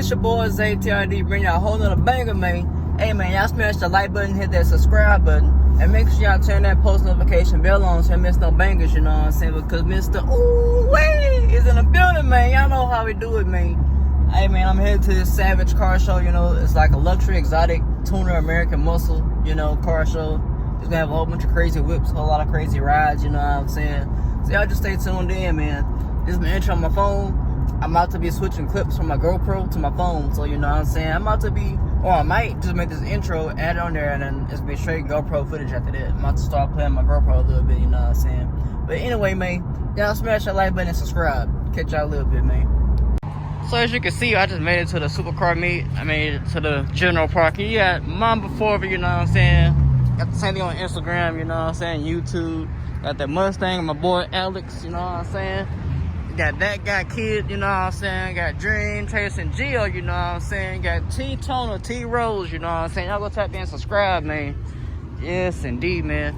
it's your boy Zay TRD bringing y'all a whole nother banger, man. Hey, man, y'all smash the like button, hit that subscribe button, and make sure y'all turn that post notification bell on so you miss no bangers, you know what I'm saying? Because Mr. Ooh-wee is in the building, man. Y'all know how we do it, man. Hey, man, I'm headed to this Savage car show, you know. It's like a luxury, exotic, tuner, American muscle, you know, car show. It's gonna have a whole bunch of crazy whips, a whole lot of crazy rides, you know what I'm saying? So y'all just stay tuned in, man. This is my intro on my phone. I'm about to be switching clips from my GoPro to my phone, so you know what I'm saying? I'm about to be, or I might just make this intro, add it on there, and then it's be straight GoPro footage after that. I'm about to start playing my GoPro a little bit, you know what I'm saying? But anyway, man, y'all smash that like button and subscribe. Catch y'all a little bit, man. So as you can see, I just made it to the supercar meet. I made it to the general parking. You got mom before, you know what I'm saying? Got the same thing on Instagram, you know what I'm saying? YouTube. Got that Mustang, my boy Alex, you know what I'm saying? Got that guy kid, you know what I'm saying? Got DreamChasin Gio, you know what I'm saying? Got T-Toner, T-Rose, you know what I'm saying? Y'all go tap in and subscribe, man. Yes, indeed, man.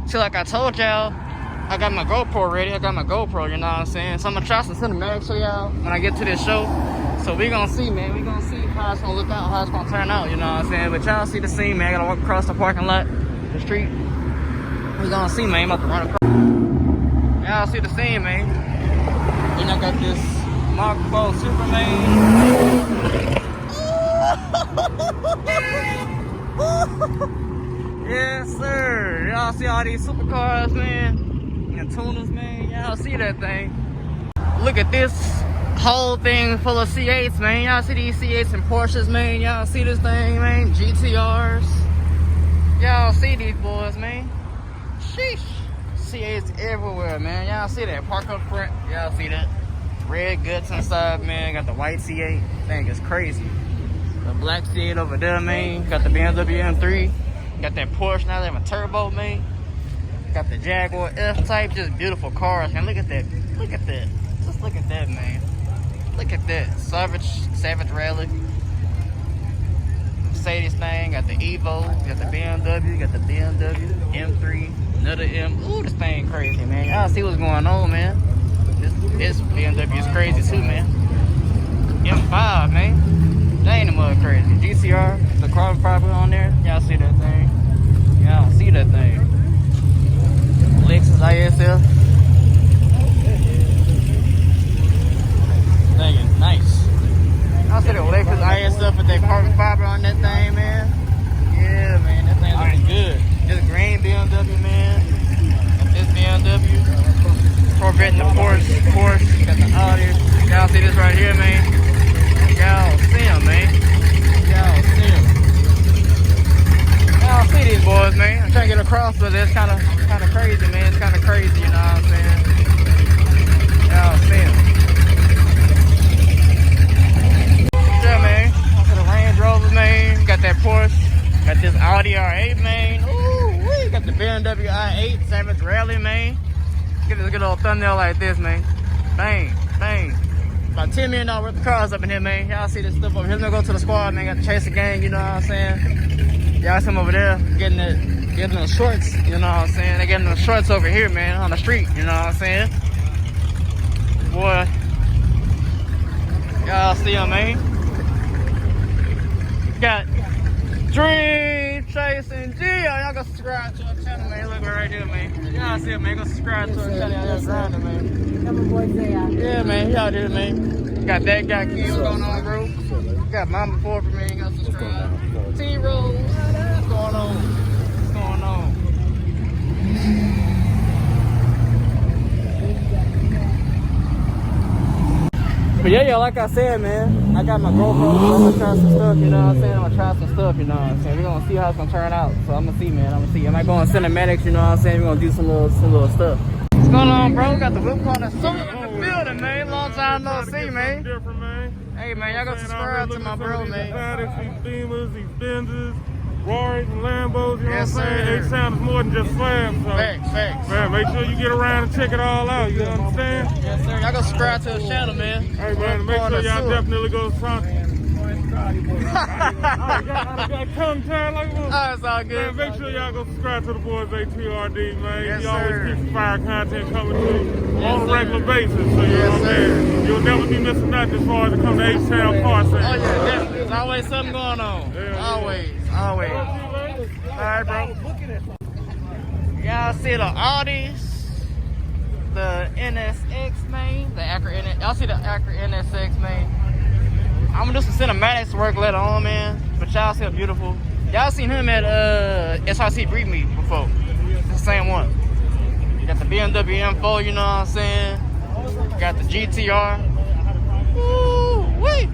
So like I told y'all, I got my GoPro ready. I got my GoPro, you know what I'm saying? So I'm gonna try some cinematics for y'all when I get to this show. So we gonna see, man. We gonna see how it's gonna look out, how it's gonna turn out, you know what I'm saying? But y'all see the scene, man. I gotta walk across the parking lot, the street. We gonna see, man. I'm about to run across. Y'all see the scene, man. Then I got this Mark IV Superman. Yes, sir. Y'all see all these supercars, man? And tuners, man. Y'all see that thing? Look at this whole thing full of C8s, man. Y'all see these C8s and Porsches, man? Y'all see this thing, man? GTRs. Y'all see these boys, man? Sheesh. C8s everywhere, man. Y'all see that? Park up front. Y'all see that? Red guts inside, man. Got the white C8. Thing is crazy. The black C8 over there, man. Got the BMW M3. Got that Porsche now. They have a turbo, man. Got the Jaguar F-Type. Just beautiful cars, man. Look at that. Look at that. Just look at that, man. Look at that. Savage Rally. Mercedes thing. Got the Evo. Got the BMW. Got the BMW M3. Another M. Ooh, this thing crazy, man. Y'all see what's going on, man. This BMW is crazy too, man. M5, man. That ain't a mud crazy. GCR, the carbon fiber on there. Y'all see that thing? Y'all see that thing? Lexus ISF. Thing is nice. Y'all see that Lexus ISF with that carbon fiber on that thing, man? Yeah, man. That thing's looking good. This green BMW, man. Got this BMW. Corvette and the Porsche, got the Audi. Y'all see this right here, man? Y'all see him, man. Y'all see him. Y'all see these boys, man. I'm trying to get across, but it's kind of crazy, man. It's kind of crazy, you know what I'm saying? Y'all see him. Yeah, man. Got the Range Rover, man. Got that Porsche. Got this Audi R8, man. Ooh, we got the BMW i8 Savage Rally, man. Get a good old thumbnail like this, man. Bang, bang. About $10 million worth of cars up in here, man. Y'all see this stuff over here. Let's go to the squad, man. Got the Chaser gang, you know what I'm saying? Y'all see them over there getting the shorts, you know what I'm saying? They getting the shorts over here, man, on the street, you know what I'm saying? Boy. Y'all see them, man. Got DreamChasin Gio. Y'all go subscribe to our channel, man. Look right here, man. Y'all see it, man. Go subscribe to our channel. Y'all grinding, man. Yeah, man. Y'all did it, man. Got that guy kid. What's going on, bro? Got mom before for me. Got subscribe. T-Rose. What's going on? What's going on? But yeah, like I said, man, I got my GoPro. I'm gonna try some stuff, you know what I'm saying? I'm gonna try some stuff, you know what I'm saying? We're gonna see how it's gonna turn out. So I'm gonna see, man. I'm gonna see. I might go on cinematics, you know what I'm saying? We're gonna do some little stuff. What's going on, bro? Got the Whip Connesiuer in the building, man. Long time no see, man. Hey, man, y'all go subscribe to my bro, man. These Beamers, these Benzes, Rarys and Lambos, you know what I'm saying? H-Sound is more than just slabs. So. Facts. Man, make sure you get around and check it all out, you understand? Yes, sir. Y'all go subscribe to the channel, man. Hey, man, make sure y'all definitely go subscribe. got tongue tied like this. Oh, it's all good. Man, make sure y'all go subscribe to the boy Zay TRD, man. Yes, he always sir. keeps fire content coming to you on a regular basis. So you know what I'm saying? You'll never be missing nothing as far as it comes to H-Town car sales. Oh, yeah, definitely. There's always something going on. Yeah, always. All right, bro. Y'all see the Audis, the NSX, man. The Acura NSX. Y'all see the Acura NSX, man. I'm gonna do some cinematics work later on, man. But y'all see how beautiful. Y'all seen him at SRC Breed Meet before. It's the same one. You got the BMW M4, you know what I'm saying? Got the GTR. Woo-wee.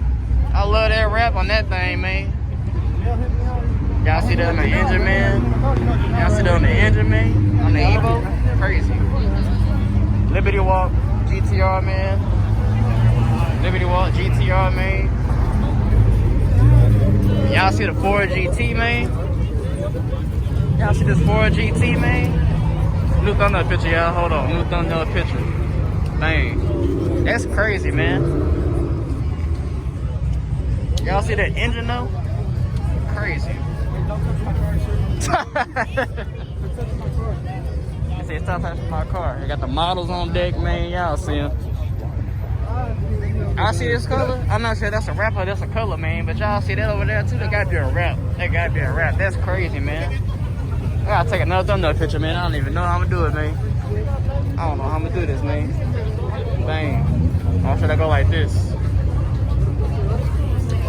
I love that wrap on that thing, man. Y'all see that on the engine, man? Y'all see that on the engine, man? On the Evo? Crazy. Liberty Walk, GTR, man. Liberty Walk, GTR, man. Y'all see the Ford GT, man? Y'all see this Ford GT, man? New thumbnail picture, y'all. Hold on. New thumbnail picture. Dang. That's crazy, man. Y'all see that engine, though? Crazy. They say stop touching my car. They got the models on deck, man. Y'all see them. I see this color. I'm not sure that's a wrap or that's a color, man. But y'all see that over there too? That gotta be a wrap. That gotta be a wrap. That's crazy, man. I gotta take another thumbnail picture, man. I don't even know how I'm gonna do it, man. I don't know how I'm gonna do this, man. Bang. Or should I go like this?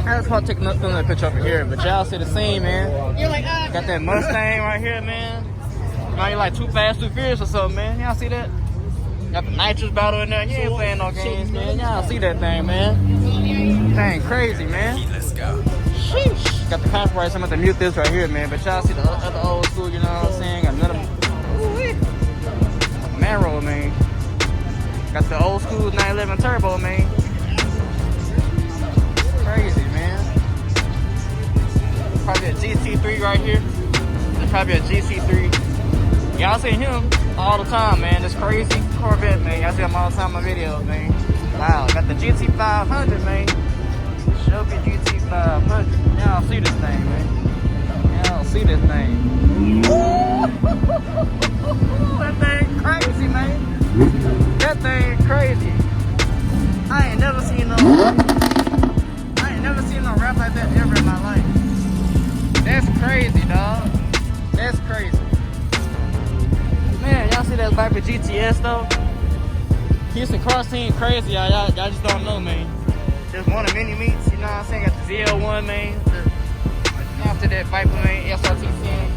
I just want to take another thumbnail picture over here, but y'all see the scene, man. You're like, got that Mustang right here, man. Now you like Too Fast, Too Furious or something, man. Y'all see that? Got the nitrous bottle in there. You ain't playing no games, man. Y'all see that thing, man. Dang, crazy, man. Let's go. Sheesh. Got the copyright, so I'm going to mute this right here, man. But y'all see the other old school, you know what I'm saying? Got another Marrow, man. Got the old school 911 Turbo, man. Crazy, man. Probably a GC3 right here. There's probably a GC3. Y'all see him all the time, man. It's crazy Corvette, man. Y'all see him all the time in my videos, man. Wow, got the GT500, man. Shelby GT500. Y'all see this thing, man. Y'all see this thing. That thing crazy, man. That thing crazy. I ain't never seen no rap like that ever in my life. That's crazy, dog. That's crazy. Man, y'all see that Viper GTS though? Houston car scene crazy, y'all just don't know, man. Just one of many meets, you know what I'm saying? Got the ZL1, man. After that Viper, man, SRT10.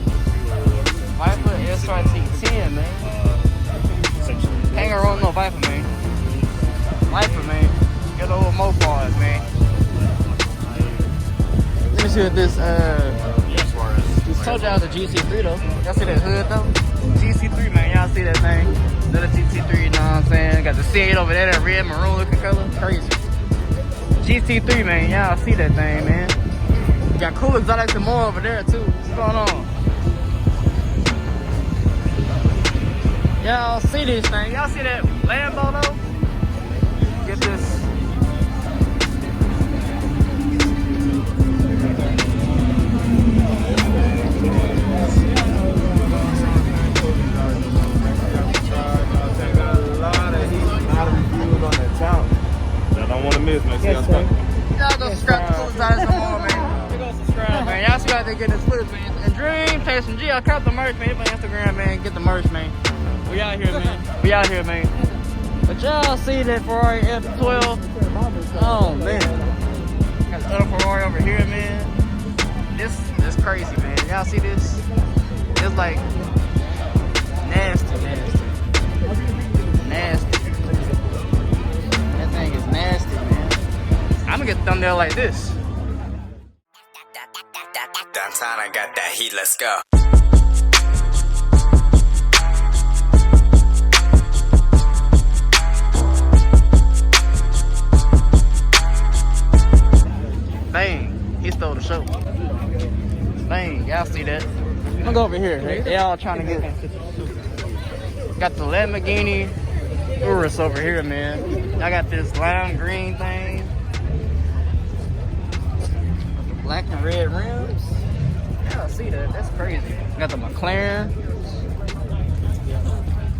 Viper SRT10, man. Hang around no Viper, man. Viper, man. Get the old Mopars, man. Let me see what this, just told y'all the GC3 though. Y'all see that hood though? GC3, man. Y'all see that thing? Another GC3, you know what I'm saying? Got the C8 over there, that red maroon looking color. Crazy. GC3, man. Y'all see that thing, man. Got KoolExotics More over there too. What's going on? Y'all see this thing? Y'all see that Lambo though? Get this. I don't want to miss, man. Y'all go subscribe to KoolExotics More, man. Go subscribe, man. Y'all see how they get this foot, man. And DreamChasin Gio, cop the merch, man. Hit my Instagram, man. Get the merch, man. We out here, man. We out here, man. But y'all see that Ferrari F12? Oh, man. Got the other Ferrari over here, man. This is crazy, man. Y'all see this? It's like nasty. That thing is nasty, man. I'm gonna get the thumbnail like this. Downtown, I got that heat, let's go. Bang, he stole the show. Bang, y'all see that? I'm gonna go over here. They all trying to get. Got the Lamborghini Urus over here, man. I got this lime green thing. Black and red rims. Y'all see that? That's crazy. Got the McLaren.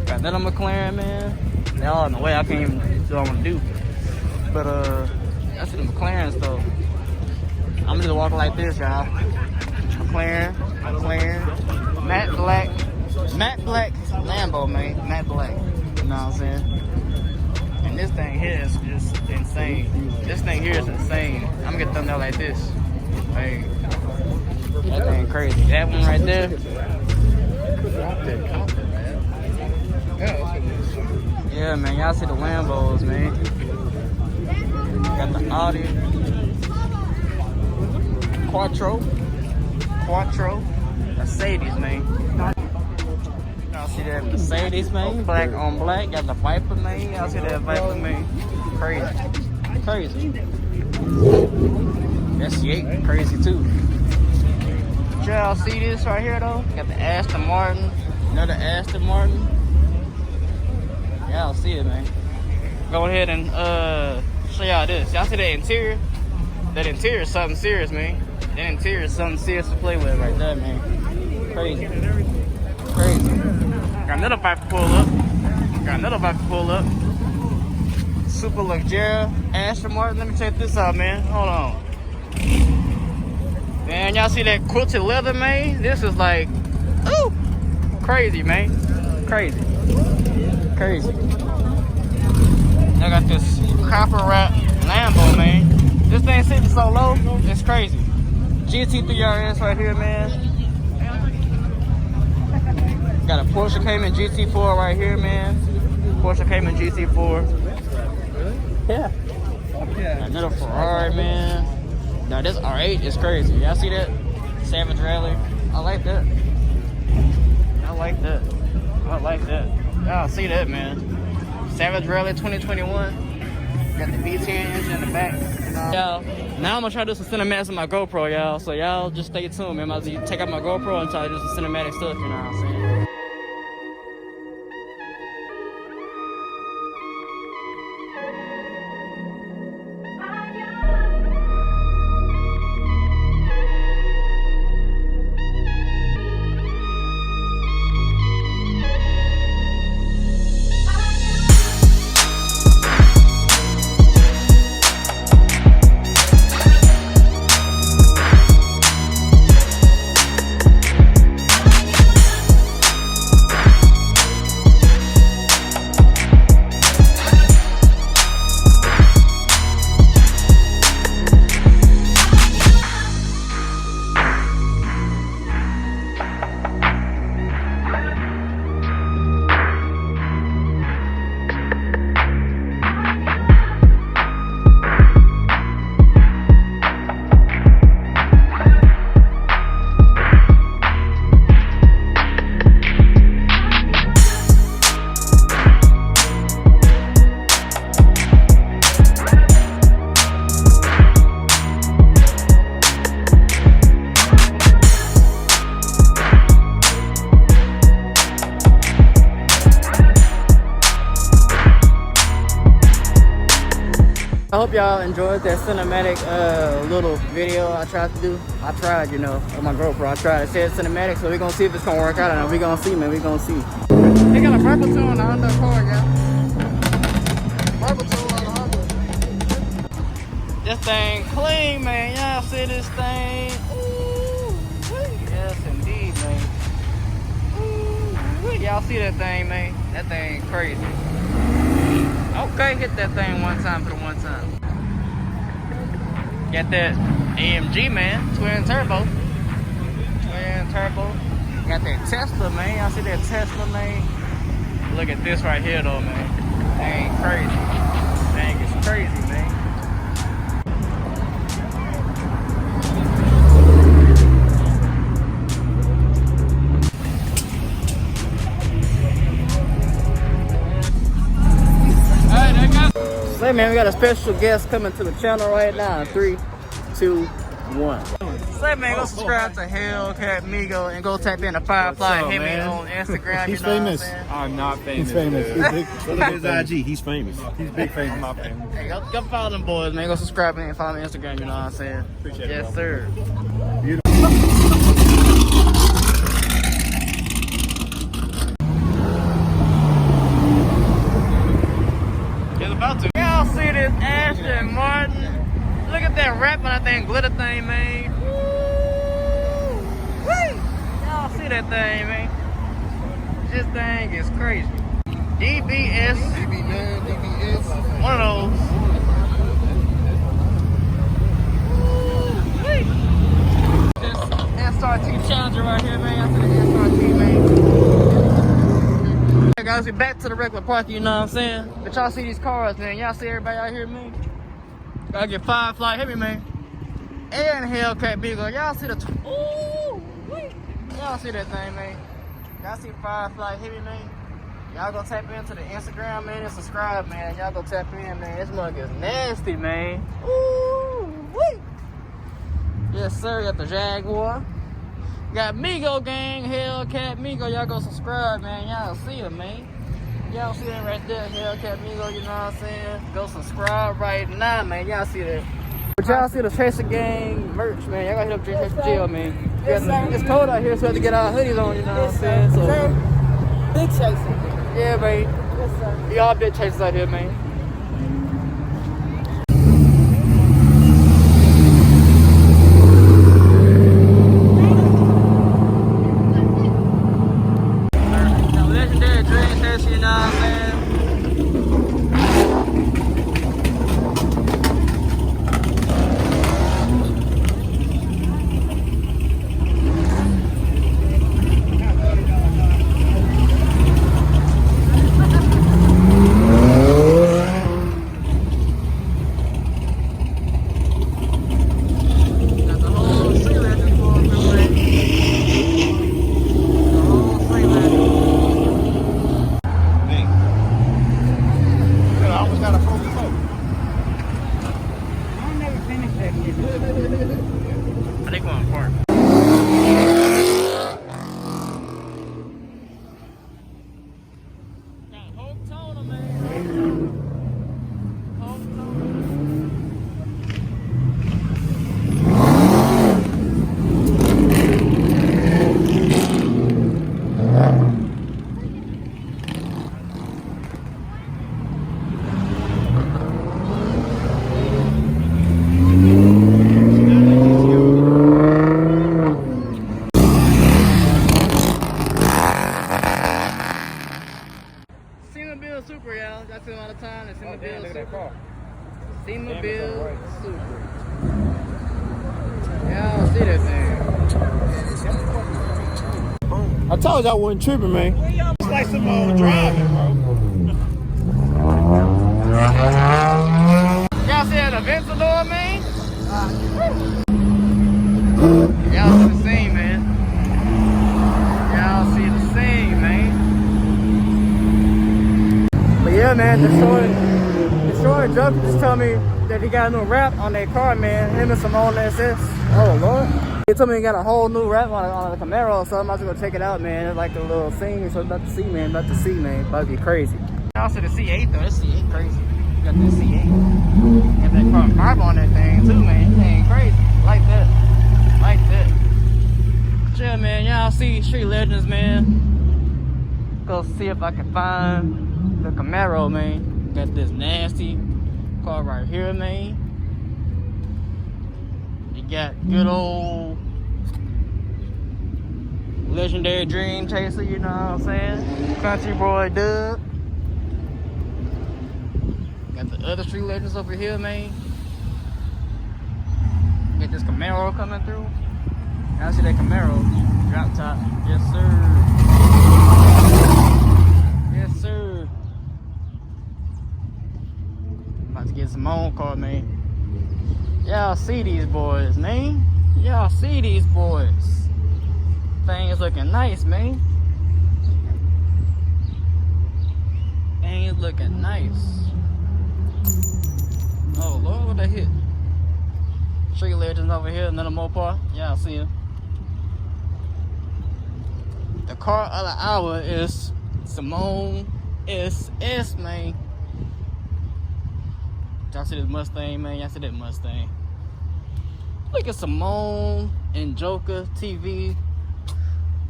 Got that on McLaren, man. Y'all in the way, I can't even do what I want to do. But that's the McLarens though. I'm just walking like this, y'all. McLaren, matte black Lambo, man, matte black. You know what I'm saying? And this thing here is just insane. This thing here is insane. I'm gonna get thumbed out like this. Hey, that thing crazy. That one right there. Yeah, man, y'all see the Lambos, man. Got the Audi Quattro, Mercedes, man. Y'all see that Mercedes, man? Black on black. Got the Viper, man. Y'all see that Viper, man? Crazy. That C8 crazy too. Y'all see this right here though? Got the Aston Martin, another Aston Martin. Y'all see it, man. Go ahead and show y'all this. Y'all see that interior? That interior is something serious, man. That interior is something serious to play with right there, man. Crazy. Got another Viper pull up. Super luxurious Aston Martin. Let me check this out, man. Hold on. Man, y'all see that quilted leather, man? This is like, ooh, crazy, man. Crazy. I got this copper wrap Lambo, man. This thing sitting so low, it's crazy. GT3RS right here, man. Got a Porsche Cayman GT4 right here, man. Porsche Cayman GT4. Yeah. Another Ferrari, man. Now this R8 is crazy. Y'all see that? Savage Rally. I like that. Y'all see that, man. Savage Rally 2021. Got the V10 engine in the back. Y'all, now I'm gonna try to do some cinematics with my GoPro, y'all. So y'all just stay tuned, man. I'm gonna take out my GoPro and try to do some cinematic stuff, you know what I'm saying? I hope y'all enjoyed that cinematic little video I tried to do. I tried, you know, on my GoPro. I tried. It said cinematic, so we're gonna see if it's gonna work out. And we're gonna see, man. We're gonna see. They got a purple tune on the Honda car, y'all. Purple tune on the Honda. This thing clean, man. Y'all see this thing? Ooh, yes, indeed, man. Ooh, y'all see that thing, man? That thing crazy. Okay, hit that thing one time for the one time. Got that AMG, man. Twin turbo. Got that Tesla, man. Y'all see that Tesla, man? Look at this right here, though, man. Dang, crazy. Dang, it's crazy, man. Say, man, we got a special guest coming to the channel right now. 3, 2, 1. Say, man, go subscribe to Hellcat Migo and go tap in to FireFlyHemi on Instagram. He's famous. I'm not famous. He's famous. He's big. Look at his IG. He's famous. He's big famous. I'm not famous. Hey, go follow them boys, man. Go subscribe and follow me on Instagram, you know what I'm saying? Appreciate it. Yes, sir. Beautiful. tap on that thing, glitter thing, man. Woo! Y'all see that thing, man? This thing is crazy. DBS. DBS. One of those. SRT Challenger right here, man. After the SRT, man. Hey guys, we back to the regular parking, you know what I'm saying? But y'all see these cars, man. Y'all see everybody out here, man? Gotta get Firefly Heavy, man. And Hellcat Migo. Y'all see the ooh, y'all see that thing, man. Y'all see Firefly Heavy, man. Y'all go tap into the Instagram, man, and subscribe, man. Y'all go tap in, man. This mug is nasty, man. Ooh, wee. Yes, sir. Got the Jaguar. Got Migo gang, Hellcat Migo. Y'all go subscribe, man. Y'all see it, man. Y'all see that right there, Hellcat Migo, you know what I'm saying? Go subscribe right now, man. Y'all see that. But y'all see the Chasing Gang merch, man. Y'all gotta hit up DreamChasin Gio, man. Yes, it's cold out here, so we have to get our hoodies on, you know what I'm saying? So, Big chasing. yeah, man. Yes, sir. Y'all big chasers out here, man. Legendary DreamChasin, you know what I'm saying? Super, y'all. That's the amount of time. It's Simone Super. Simone Super. Y'all see that thing. I told you I wasn't tripping, man. It's like Simone driving, bro. Y'all see that Aventador, man? Y'all see the scene, man. Y'all see the scene, man. But yeah, man, Destroy Joker just told me that he got a new wrap on that car, man. Him and Simone SS. Oh, Lord. He told me he got a whole new wrap on the Camaro, so I'm about to go check it out, man. It's like a little scene, so I'm about to see, man. About to be crazy. Also the C8, though. This C8 crazy. You got this C8. Got that carbon fiber on that thing, too, man. That ain't crazy. Like that. Like that. Chill, man. Y'all see Street Legends, man. Go see if I can find the Camaro, man. Got this nasty car right here, man. You got good old legendary DreamChasin, you know what I'm saying? Country boy Doug. Got the other Street Legends over here, man. Got this Camaro coming through. Y'all see that Camaro drop top? Yes, sir. Yes, sir. About to get some on car, man. Y'all see these boys, man. Y'all see these boys. Thing is looking nice, man. Thing is looking nice. Oh Lord, what that hit? Street Legends over here, another Mopar. Y'all see him. The car of the hour is Simone SS, man. Y'all see this Mustang, man? Y'all see that Mustang? Look at Simone and Joker TV.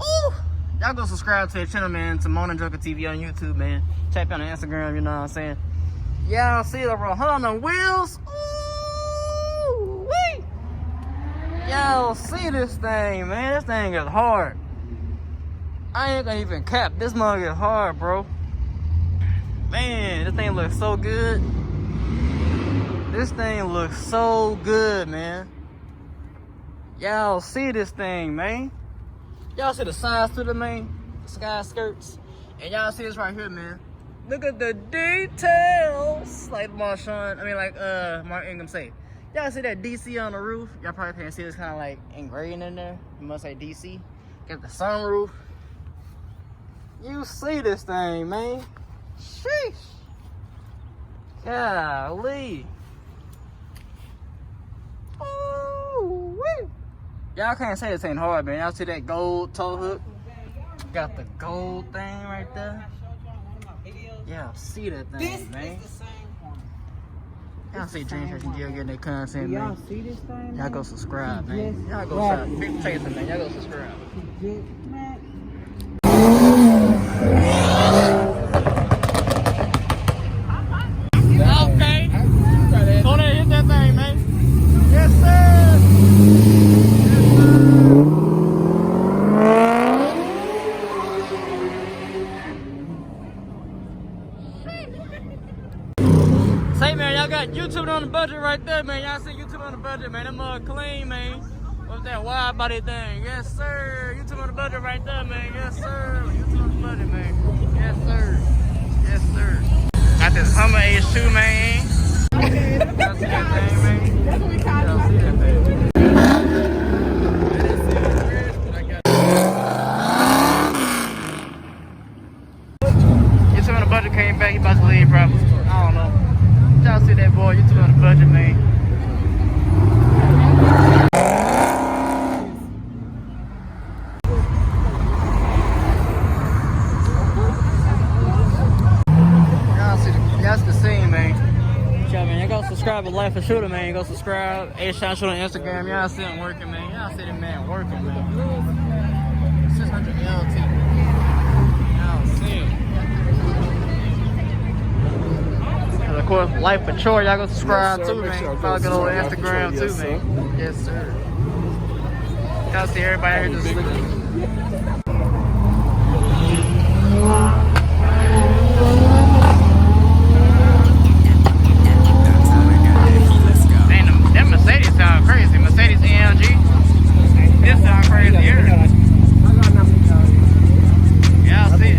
Ooh! Y'all go subscribe to the channel, man. Simone and Joker TV on YouTube, man. Tap on Instagram, you know what I'm saying? Y'all see the 100 wheels? Ooh! Wee! Y'all see this thing, man. This thing is hard. I ain't gonna even cap. This mug is hard, bro. Man, this thing looks so good. This thing looks so good, man. Y'all see this thing, man. Y'all see the size to the man, the sky skirts. And y'all see this right here, man. Look at the details. Like Marshawn, Mark Ingram say. Y'all see that DC on the roof? Y'all probably can't see this kind of like engraving in there. You must say DC. Got the sunroof. You see this thing, man. Sheesh. Golly. Oh, wee. Y'all can't say this ain't hard, man. Y'all see that gold toe hook? Got the gold thing right there. Y'all see that thing, man. Y'all see DreamChasin Gio getting that content, man. Y'all see this thing? Y'all go subscribe, man. Y'all go subscribe. Big Chaser, man. Y'all go subscribe. Okay. Go there, hit that thing, man. Yes, sir. Say, man, y'all got YouTube on the budget right there, man. Y'all see YouTube on the budget, man. That mug clean, man. What's that wide body thing? Yes, sir. YouTube on the budget right there, man. Yes, sir. YouTube on the budget, man. Yes, sir. Yes, sir. Got this Hummer H2, man. Y'all see that thing, man? That's what we call it. Y'all see that thing. YouTube on the budget came back. He about to leave, probably. I don't know. Y'all see that boy, YouTube on the budget, man. Y'all see the scene, man. Y'all, man, y'all go subscribe to Life of Shooter, man. Go subscribe. A-Shot Shooter on Instagram. Y'all see him working, man. Y'all see the man working, man. 600 LT. Y'all see him. Of course, Life for Chore, y'all go subscribe too, man. Follow good old Instagram too, man. Yes, sir. Y'all see everybody here just looking. Man, that Mercedes sound crazy. Mercedes AMG. This sound crazy here. Y'all see it.